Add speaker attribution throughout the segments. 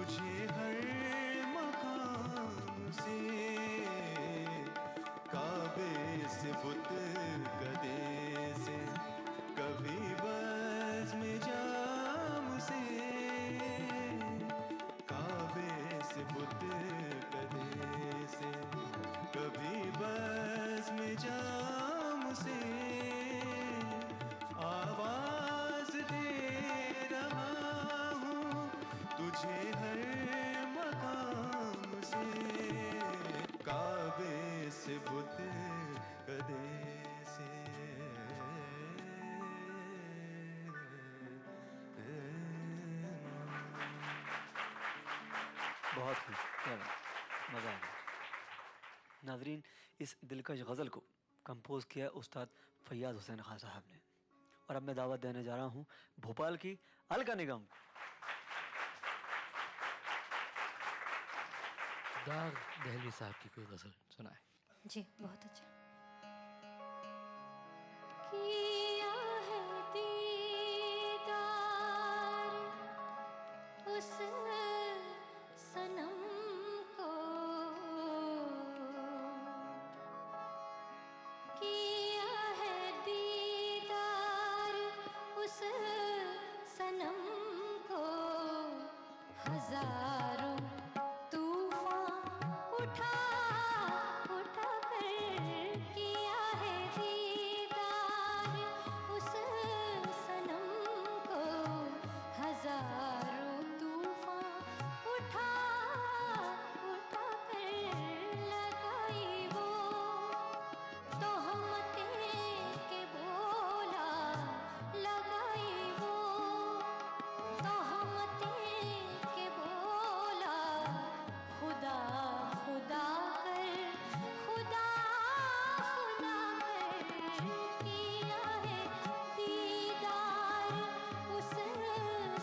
Speaker 1: तुझे हर मकाम से, काबे से बुत कदे से, कभी बज़्म जाम से, काबे से बुत कदे से, कभी बज़्म जाम से आवाज दे रहा हूँ तुझे हर मकाम से, काबे से बुत कदे से।
Speaker 2: बहुत खूब, क्या बात, मज़ा आ गया। नाजरीन, इस दिलकश गज़ल को कंपोज़ किया उस्ताद फैयाज़ हुसैन खान साहब ने। और अब मैं दावत देने जा रहा हूँ भोपाल की अलका निगम को।
Speaker 3: दाग दहलवी साहब की कोई गज़ल सुनाए।
Speaker 4: जी, बहुत अच्छा। किया है दीदार उस सनम को, किया है दीदार उस सनम को, हजारों तूफान उठा उठा कर किया है दीदार उस सनम को, हजारों तूफान उठा उठा कर लगाई वो तोहमतें के बोला, लगाई वो तोहमतें के बोला, खुदा खुदा कर, खुदा खुदा कर किया है दीदार उस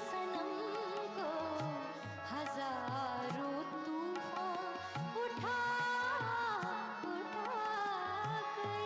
Speaker 4: सनम को, हजारों तूफान उठा उठा कर।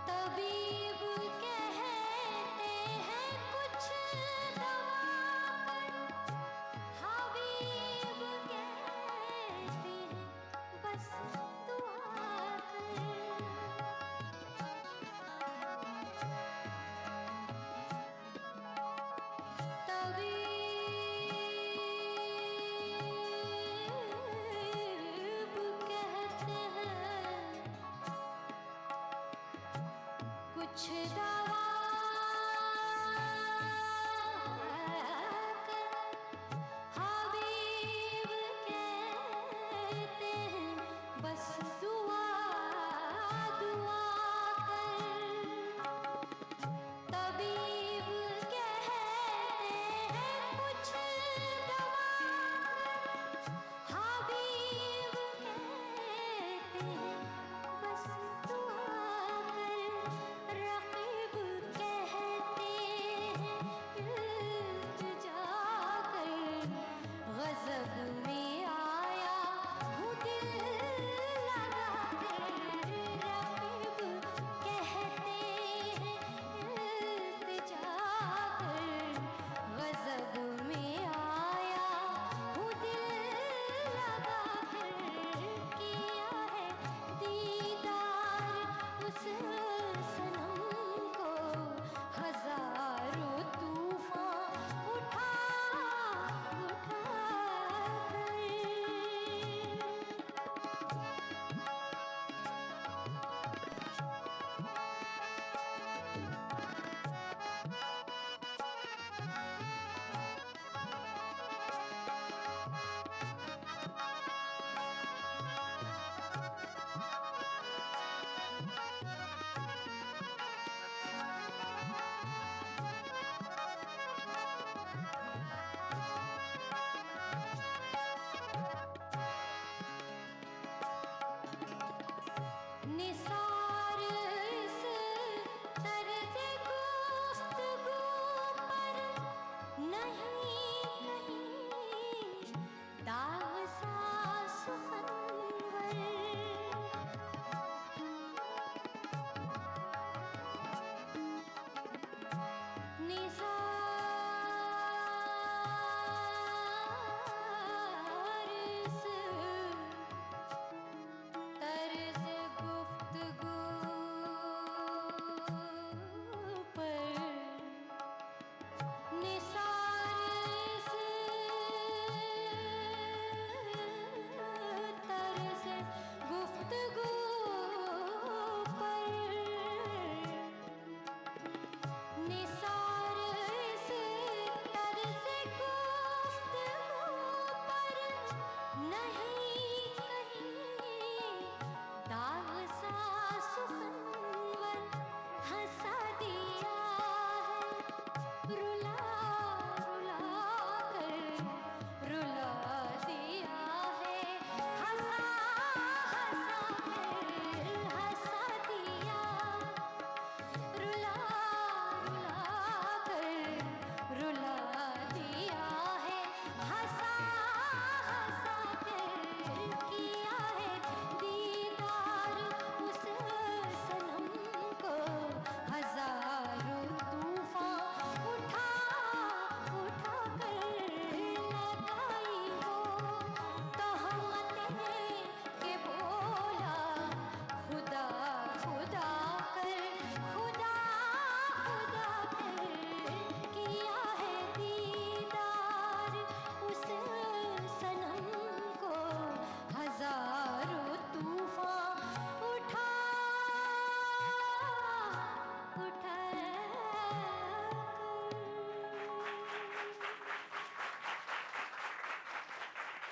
Speaker 4: तबीब कहते हैं कुछ दवा कर, हबीब कहते हैं बस दुआ कर। तबीब कहते हैं कुछ दवा कर, हबीब कहते हैं बस दुआ दुआ कर। तबीब कहते हैं कुछ दवा कर, हबीब कहते हैं बस दुआ कर। रकीब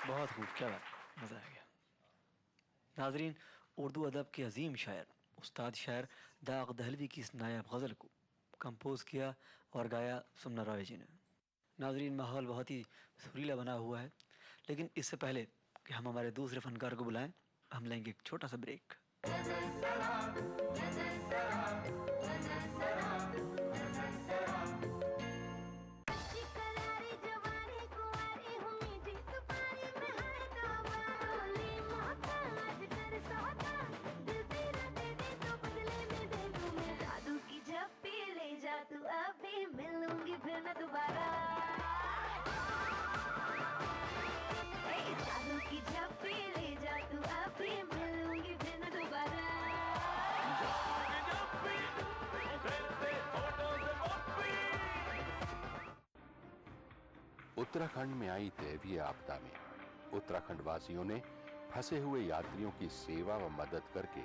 Speaker 2: बहुत खूब, क्या बात, मज़ा आ गया। नाजरीन, उर्दू अदब के अजीम शायर उस्ताद शायर दाग दहलवी की इस नायाब गज़ल को कंपोज़ किया और गाया सुमना रॉय जी ने। नाजरीन, माहौल बहुत ही सुरीला बना हुआ है, लेकिन इससे पहले कि हम हमारे दूसरे फनकार को बुलाएं, हम लेंगे एक छोटा सा ब्रेक।
Speaker 4: अच्छी करारी जवानी कुंवारी हूँ मीठी सुपारी में है दावा बोली मौका आज कर सौदा दिल तेरा दे दे तो बदले में दे दूँ मैं जादू की झप्पी ले जा तू अभी मिलूंगी फिर मैं दोबारा जादू की झप्पी ले जा तू अभी मिलूंगी फिर मैं दोबारा
Speaker 5: उत्तराखंड में आई दैवीय आपदा में उत्तराखंड वासियों ने फंसे हुए यात्रियों की सेवा व मदद करके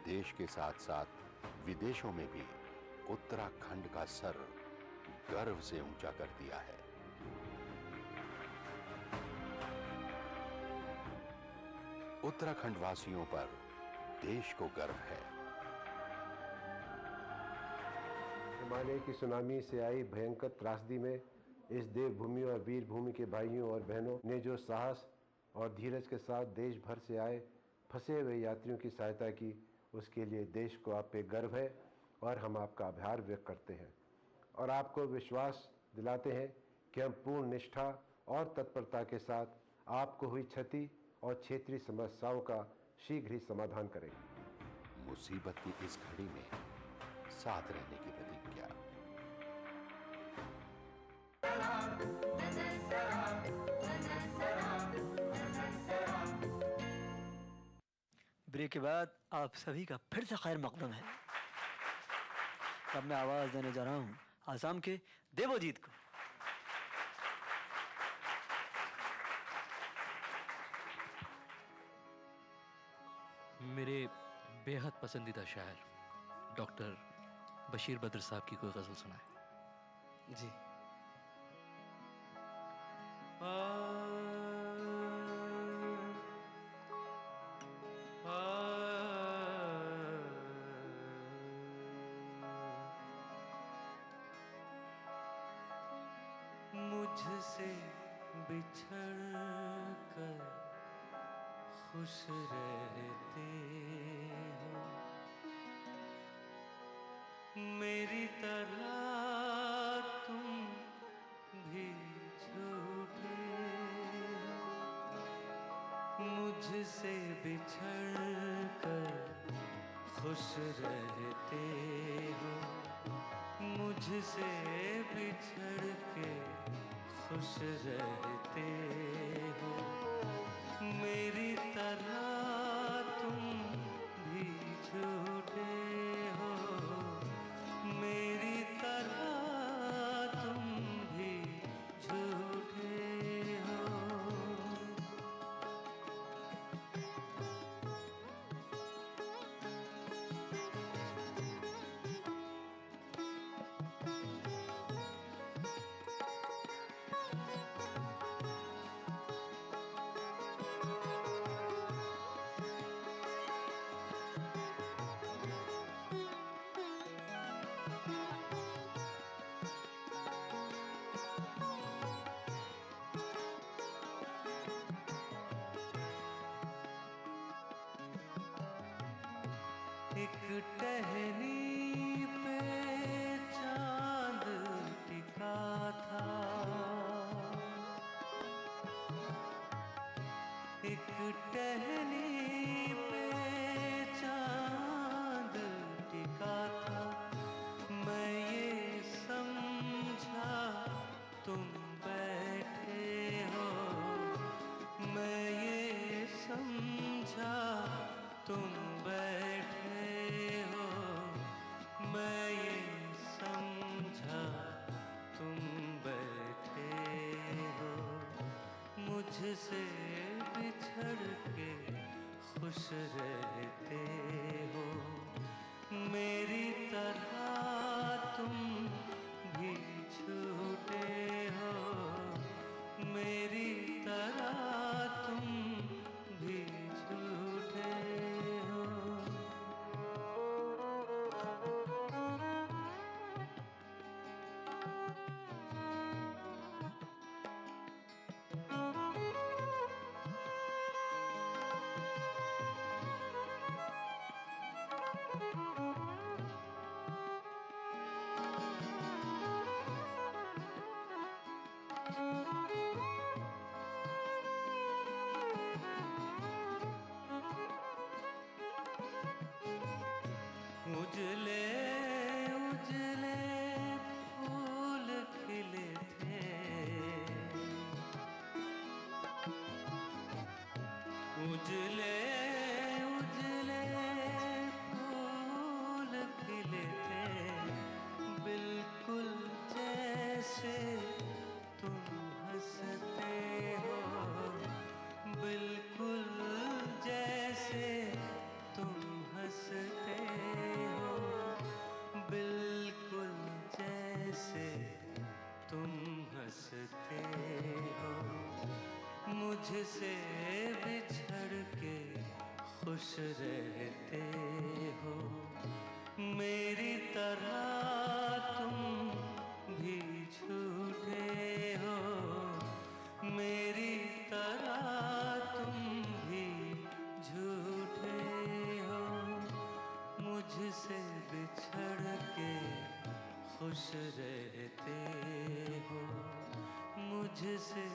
Speaker 5: देश के साथ साथ विदेशों में भी उत्तराखंड का सर गर्व से ऊंचा कर दिया है। उत्तराखंड वासियों पर देश को गर्व है।
Speaker 6: हिमालय की सुनामी से आई भयंकर त्रासदी में इस देवभूमि और वीर भूमि के भाइयों और बहनों ने जो साहस और धीरज के साथ देश भर से आए फंसे हुए यात्रियों की सहायता की, उसके लिए देश को आप पे गर्व है और हम आपका आभार व्यक्त करते हैं और आपको विश्वास दिलाते हैं कि हम पूर्ण निष्ठा और तत्परता के साथ आपको हुई क्षति और क्षेत्रीय समस्याओं का शीघ्र ही समाधान करेंगे।
Speaker 5: मुसीबत की इस घड़ी में साथ रहने की प्रतिज्ञा।
Speaker 2: ब्रेक के बाद आप सभी का फिर से खैर मकदम है। अब मैं आवाज़ देने जा रहा हूँ आसाम के देवोजीत को।
Speaker 3: मेरे बेहद पसंदीदा शायर डॉक्टर बशीर बद्र साहब की कोई गज़ल सुनाए।
Speaker 2: जी।
Speaker 1: मुझसे बिछड़ कर खुश रहते हो, मेरी तरह तुम भी झूठे हो। मुझसे बिछड़ कर खुश रहते हो, मुझसे बिछड़ के खुश रहते हो, मेरी तरह तुम भी झूठे हो, मेरी तरह तुम भी झूठे हो। एक टहनी पे चांद टिका था, एक टहनी पे चांद टिका था, मैं ये समझा तुम बैठे हो, मैं ये समझा तुम बैठे हो, मैं ये समझा तुम बैठे हो, मुझसे बिछड़ के खुश रहते हो, मेरी तरह तुम भी झूठे हो, मेरी तरह उजले उजले फूल खिले थे, उजले उजले फूल खिले थे, बिल्कुल जैसे तुम हंसते हो, बिल्कुल जैसे तुम हंसते हो, बिल्कुल जैसे तुम हंसते हो। मुझसे बिछड़ के खुश रहते हो, मेरी तरह तुम भी झूठे हो, मेरी तरह तुम भी झूठे हो। मुझसे बिछड़ के खुश रहते हो, मुझसे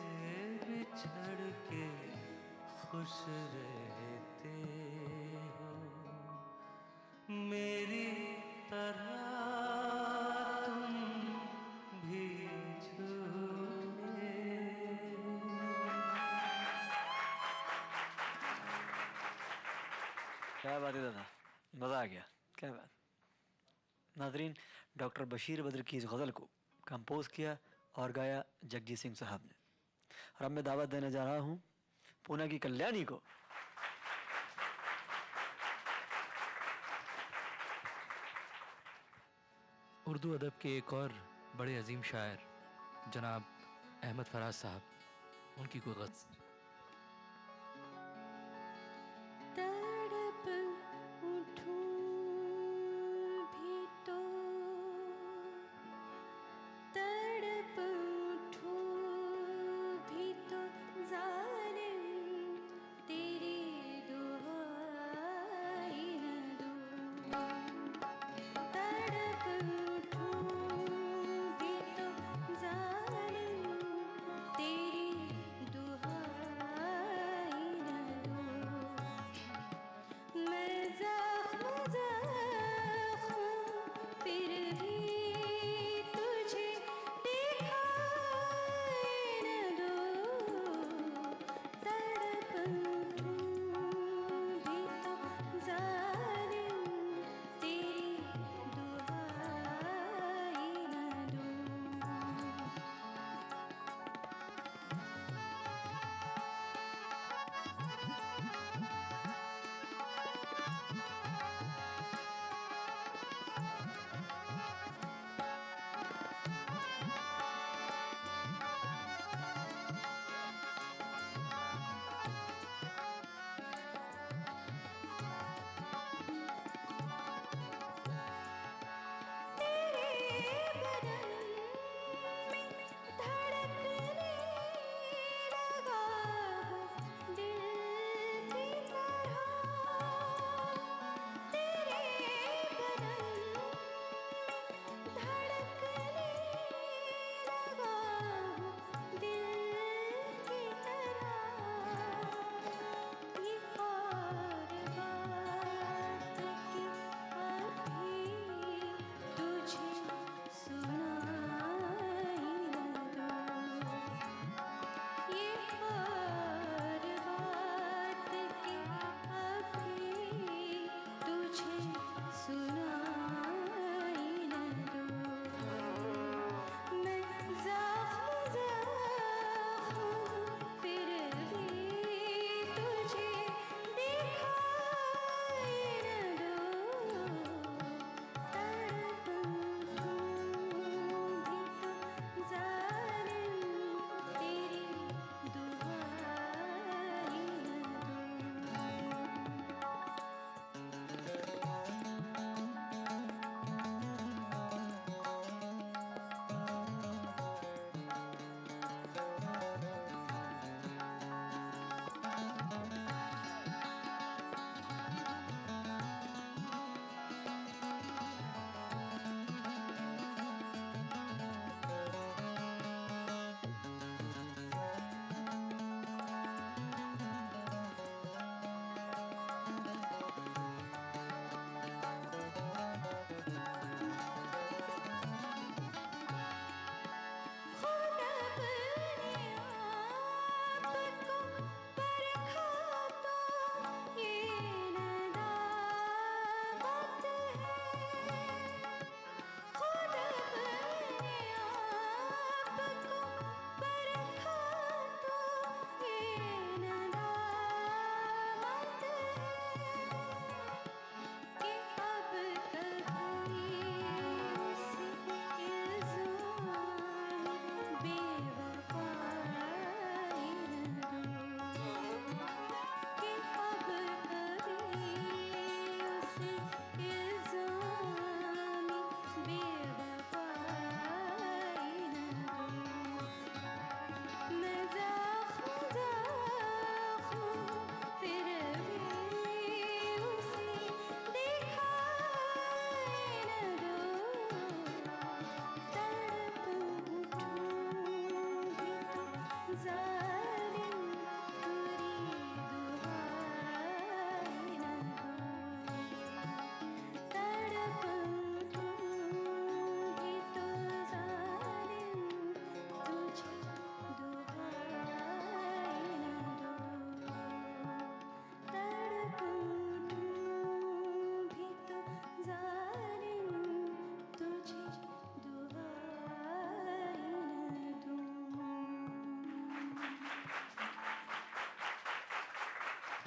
Speaker 1: बिछड़ के खुश रहते हो, मेरी तरह तुम भी झूठे।
Speaker 2: क्या बात है दादा, मज़ा आ गया, क्या बात। नाजरीन, डॉक्टर बशीर बद्र की इस गज़ल को कंपोज किया और गाया जगजीत सिंह साहब ने। और अब मैं दावत देने जा रहा हूँ पूना की कल्याणी को।
Speaker 3: उर्दू अदब के एक और बड़े अजीम शायर जनाब अहमद फराज साहब, उनकी कोई गज़ल।
Speaker 4: तड़प उठूं भी तो, तड़प उठूं भी तो ज़ालिम तेरी दुहाई न दूं, तड़प उठूं भी तो ज़ालिम तेरी दुहाई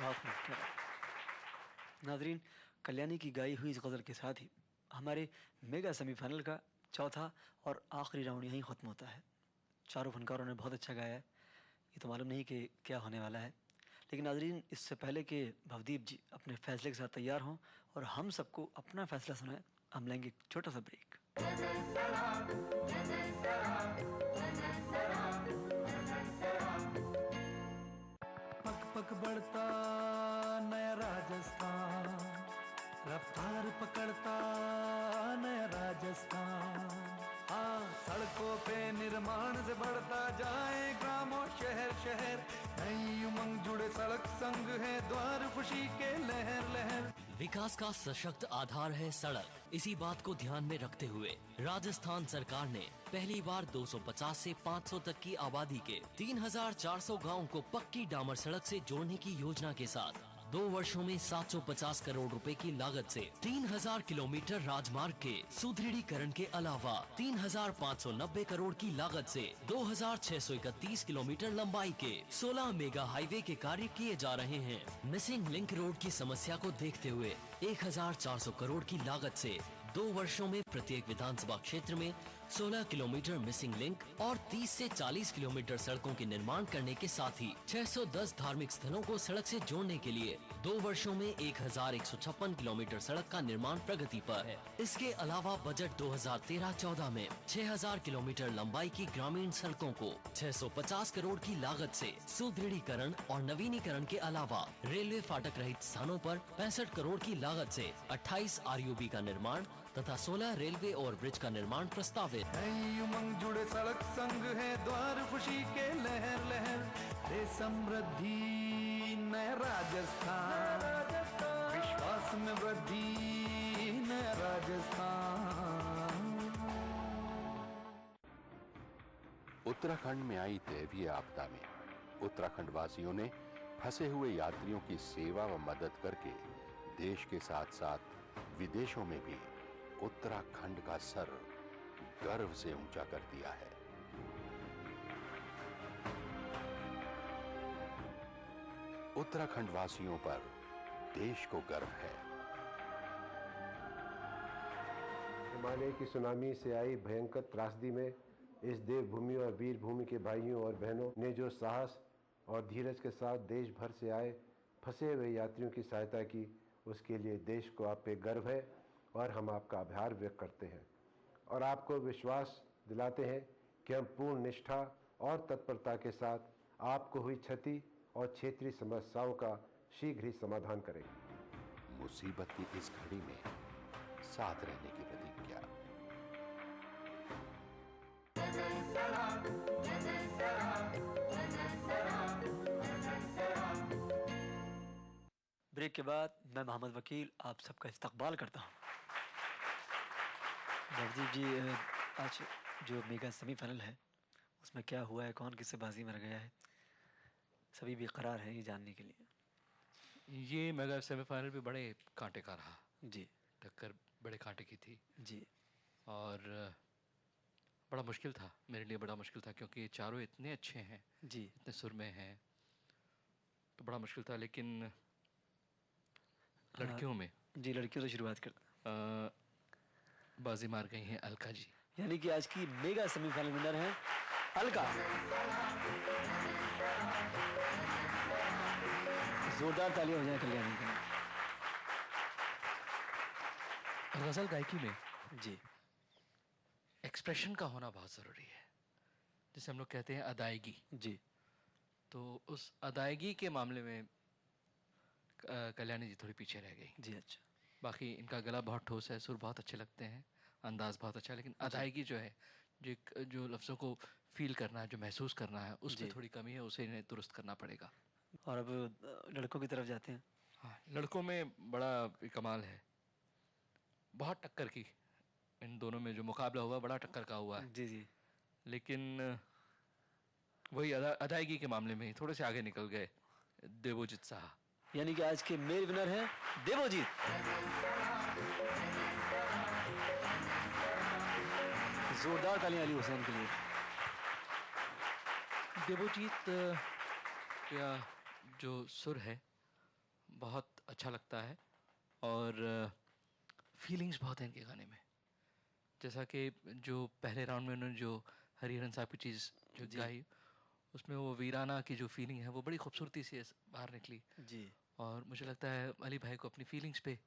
Speaker 2: बहुत खूब, क्या बात। नाजरीन, कल्याणी की गाई हुई इस गज़ल के साथ ही हमारे मेगा सेमीफाइनल का चौथा और आखिरी राउंड यहीं ख़त्म होता है। चारों फनकारों ने बहुत अच्छा गाया है। ये तो मालूम नहीं कि क्या होने वाला है, लेकिन नाजरीन इससे पहले कि भवदीप जी अपने फैसले के साथ तैयार हों और हम सबको अपना फैसला सुनाएं, हम लेंगे एक छोटा सा ब्रेक।
Speaker 7: पक पक बढ़ता नया राजस्थान, रफ्तार पकड़ता नया राजस्थान। हाँ, सड़कों पे निर्माण से बढ़ता जाए ग्रामों शहर शहर, नई उमंग जुड़े सड़क संग है द्वार खुशी के लहर लहर।
Speaker 8: विकास का सशक्त आधार है सड़क। इसी बात को ध्यान में रखते हुए राजस्थान सरकार ने पहली बार 250 से 500 तक की आबादी के 3,400 गाँव को पक्की डामर सड़क से जोड़ने की योजना के साथ 2 वर्षों में 750 करोड़ रुपए की लागत से 3,000 किलोमीटर राजमार्ग के सुदृढ़ीकरण के अलावा 3,590 करोड़ की लागत से 2,631 किलोमीटर लंबाई के 16 मेगा हाईवे के कार्य किए जा रहे हैं। मिसिंग लिंक रोड की समस्या को देखते हुए 1,400 करोड़ की लागत से 2 वर्षों में प्रत्येक विधानसभा क्षेत्र में 16 किलोमीटर मिसिंग लिंक और 30 से 40 किलोमीटर सड़कों के निर्माण करने के साथ ही 610 धार्मिक स्थलों को सड़क से जोड़ने के लिए 2 वर्षों में 1,156 किलोमीटर सड़क का निर्माण प्रगति पर है। इसके अलावा बजट 2013-14 में 6,000 किलोमीटर लंबाई की ग्रामीण सड़कों को 650 करोड़ की लागत से सुदृढ़ीकरण और नवीनीकरण के अलावा रेलवे फाटक रहित स्थानों पर 65 करोड़ की लागत से 28 RUB का निर्माण तथा 16 रेलवे और ब्रिज का निर्माण प्रस्तावित।
Speaker 7: नई उमंग जुड़े सड़क संग है द्वार खुशी के लहर लहर, रे समृद्धि नया राजस्थान, विश्वास में वृद्धि नया राजस्थान।
Speaker 5: उत्तराखंड में आई दैवीय आपदा में उत्तराखंड वासियों ने फंसे हुए यात्रियों की सेवा व मदद करके देश के साथ साथ विदेशों में भी उत्तराखंड का सर गर्व से ऊंचा कर दिया है। उत्तराखंड वासियों पर देश को गर्व है।
Speaker 6: हिमालय की सुनामी से आई भयंकर त्रासदी में इस देवभूमि और वीर भूमि के भाइयों और बहनों ने जो साहस और धीरज के साथ देश भर से आए फंसे हुए यात्रियों की सहायता की, उसके लिए देश को आप पे गर्व है और हम आपका आभार व्यक्त करते हैं और आपको विश्वास दिलाते हैं कि हम पूर्ण निष्ठा और तत्परता के साथ आपको हुई क्षति और क्षेत्रीय समस्याओं का शीघ्र ही समाधान करेंगे।
Speaker 5: मुसीबत की इस घड़ी में साथ रहने की प्रतिज्ञा।
Speaker 2: ब्रेक के बाद मैं मोहम्मद वकील आप सबका इस्तकबाल करता हूँ। नवदीप जी, आज जो मेगा सेमीफाइनल है उसमें क्या हुआ है, कौन किससे बाजी मर गया है, सभी बेकरार हैं ये जानने के लिए।
Speaker 3: ये मेगा सेमीफाइनल भी बड़े कांटे का रहा
Speaker 2: जी
Speaker 3: टक्कर, बड़े कांटे की थी
Speaker 2: जी।
Speaker 3: और बड़ा मुश्किल था, मेरे लिए बड़ा मुश्किल था क्योंकि ये चारों इतने अच्छे हैं
Speaker 2: जी
Speaker 3: इतने सुर में हैं, तो बड़ा मुश्किल था। लेकिन लड़कियों में
Speaker 2: जी, लड़कियों से शुरुआत करते हैं।
Speaker 3: बाजी मार गई हैं अलका जी।
Speaker 2: यानी कि आज की मेगा सेमीफाइनल विनर हैं अलका। जोरदार तालियां हो जाए कल्याणी के लिए।
Speaker 3: गज़ल गायकी में
Speaker 2: जी
Speaker 3: एक्सप्रेशन का होना बहुत ज़रूरी है, जिसे हम लोग कहते हैं अदायगी।
Speaker 2: जी
Speaker 3: तो उस अदायगी के मामले में कल्याणी जी थोड़ी पीछे रह गई।
Speaker 2: जी अच्छा।
Speaker 3: बाकी इनका गला बहुत ठोस है, सुर बहुत अच्छे लगते हैं, अंदाज़ बहुत अच्छा है, लेकिन अदायगी जो है, जो लफ्ज़ों को फील करना है, जो महसूस करना है, उसमें थोड़ी कमी है, उसे इन्हें दुरुस्त करना पड़ेगा।
Speaker 2: और अब लड़कों की तरफ जाते हैं।
Speaker 3: हाँ, लड़कों में बड़ा कमाल है, बहुत टक्कर की इन दोनों में, जो मुकाबला हुआ बड़ा टक्कर का हुआ है।
Speaker 2: जी जी।
Speaker 3: लेकिन वही अदायगी के मामले में थोड़े से आगे निकल गए देवोजीत साहा।
Speaker 2: यानी कि आज के मेल विनर हैं देवोजीत। जोरदार तालियां अली हुसैन के लिए।
Speaker 3: देवोजीत का जो सुर है बहुत अच्छा लगता है और फीलिंग्स बहुत हैं इनके गाने में। जैसा कि जो पहले राउंड में उन्होंने जो हरिहरन साहब की चीज़ जो गाई, उसमें वो वीराना की जो फीलिंग है वो बड़ी खूबसूरती से बाहर निकली।
Speaker 2: जी
Speaker 3: और मुझे लगता है अली भाई को अपनी फीलिंग्स पे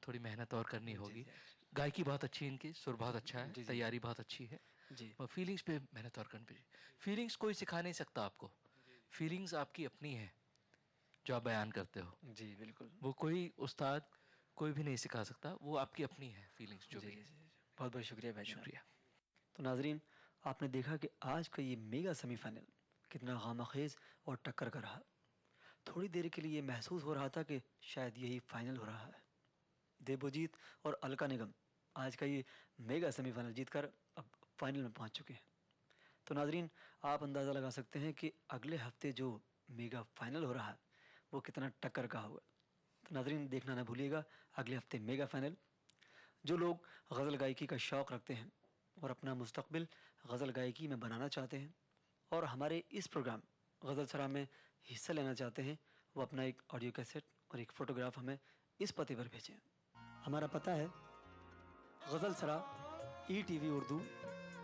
Speaker 3: थोड़ी मेहनत और करनी होगी। गायकी बहुत अच्छी है इनकी, सुर बहुत अच्छा है, तैयारी बहुत अच्छी है,
Speaker 2: जी
Speaker 3: और फीलिंग्स पे मेहनत और करनी पड़ेगी। फीलिंग्स कोई सिखा नहीं सकता आपको, फीलिंग्स आपकी अपनी है जो आप बयान करते हो।
Speaker 2: जी बिल्कुल।
Speaker 3: वो कोई उस्ताद कोई भी नहीं सिखा सकता, वो आपकी अपनी है फीलिंग्स जो
Speaker 2: जी
Speaker 3: भी
Speaker 2: जी
Speaker 3: है।
Speaker 2: जी। बहुत बहुत शुक्रिया भाई।
Speaker 3: शुक्रिया।
Speaker 2: तो नाजरीन, आपने देखा कि आज का ये मेगा सेमीफाइनल कितना गामाखेज और टक्कर का रहा। थोड़ी देर के लिए ये महसूस हो रहा था कि शायद यही फाइनल हो रहा है। देवजीत और अलका निगम आज का ये मेगा सेमीफाइनल जीतकर अब फाइनल में पहुंच चुके हैं। तो नाजरीन, आप अंदाज़ा लगा सकते हैं कि अगले हफ्ते जो मेगा फाइनल हो रहा है वो कितना टक्कर का होगा। तो नाजरीन, देखना ना भूलिएगा अगले हफ्ते मेगा फाइनल। जो लोग गज़ल गायकी का शौक़ रखते हैं और अपना मुस्तकबिल गज़ल गायकी में बनाना चाहते हैं और हमारे इस प्रोग्राम गज़ल सरा में हिस्सा लेना चाहते हैं, वो अपना एक ऑडियो कैसेट और एक फ़ोटोग्राफ हमें इस पते पर भेजें। हमारा पता है गज़ल सरा, ETV उर्दू,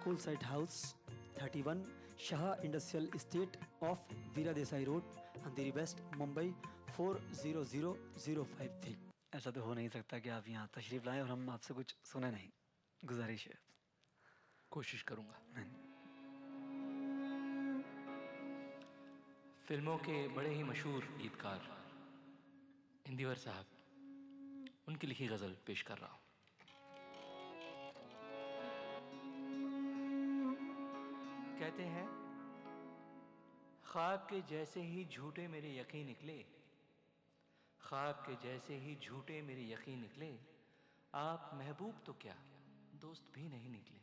Speaker 2: कुल site house 31, Shah industrial estate off Veera Desai road, Andheri west, Mumbai 400053। ऐसा तो हो नहीं सकता कि आप यहाँ तशरीफ़ लाएं और हम आपसे कुछ सुने नहीं। गुजारिश है।
Speaker 3: कोशिश करूँगा। फिल्मों के बड़े ही मशहूर गीतकार इंदिवर साहब, उनकी लिखी गज़ल पेश कर रहा हूँ। कहते हैं, ख्वाब के जैसे ही झूठे मेरे यकीन निकले, ख्वाब के जैसे ही झूठे मेरे यकीन निकले, आप महबूब तो क्या दोस्त भी नहीं निकले।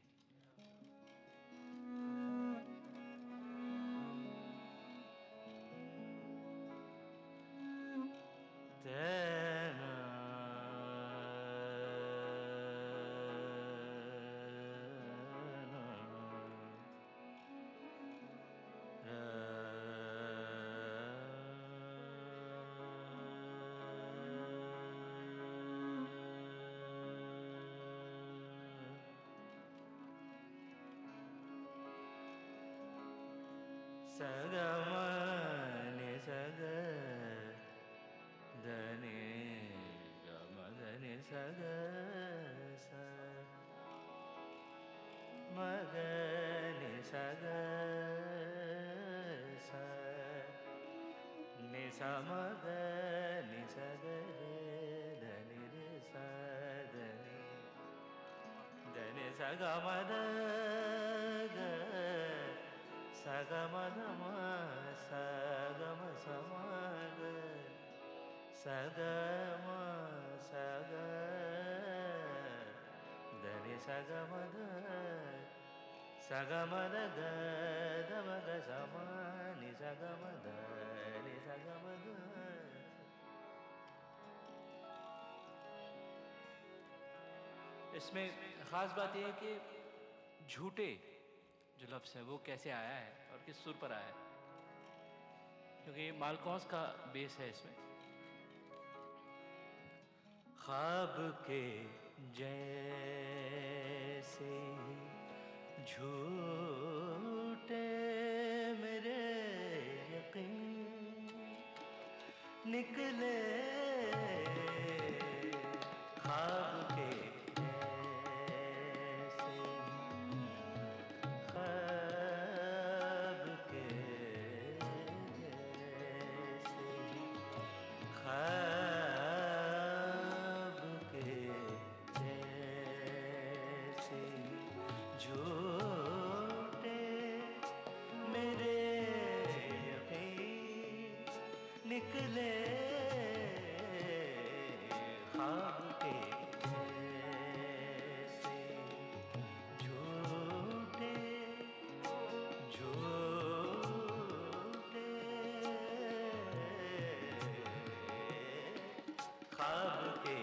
Speaker 3: सगमने सग धने गमधने सग स मगने सग स नि स मग नि सग रे धनि रे स धनि धनि सग मद ग सगमधम सगम समग सगम सग धनि सगमद सगमद गमग समानि सगमद नि सगमद। इसमें ख़ास बात यह है कि झूठे जो लफ्ज़ है वो कैसे आया है और किस सुर पर आया है, क्योंकि मालकौंस का बेस है इसमें। ख्वाब के जैसे ही झूठे मेरे यकीन निकले, ख्वाब के निकले, ख्वाब के जैसे झूठे झूठे ख्वाब के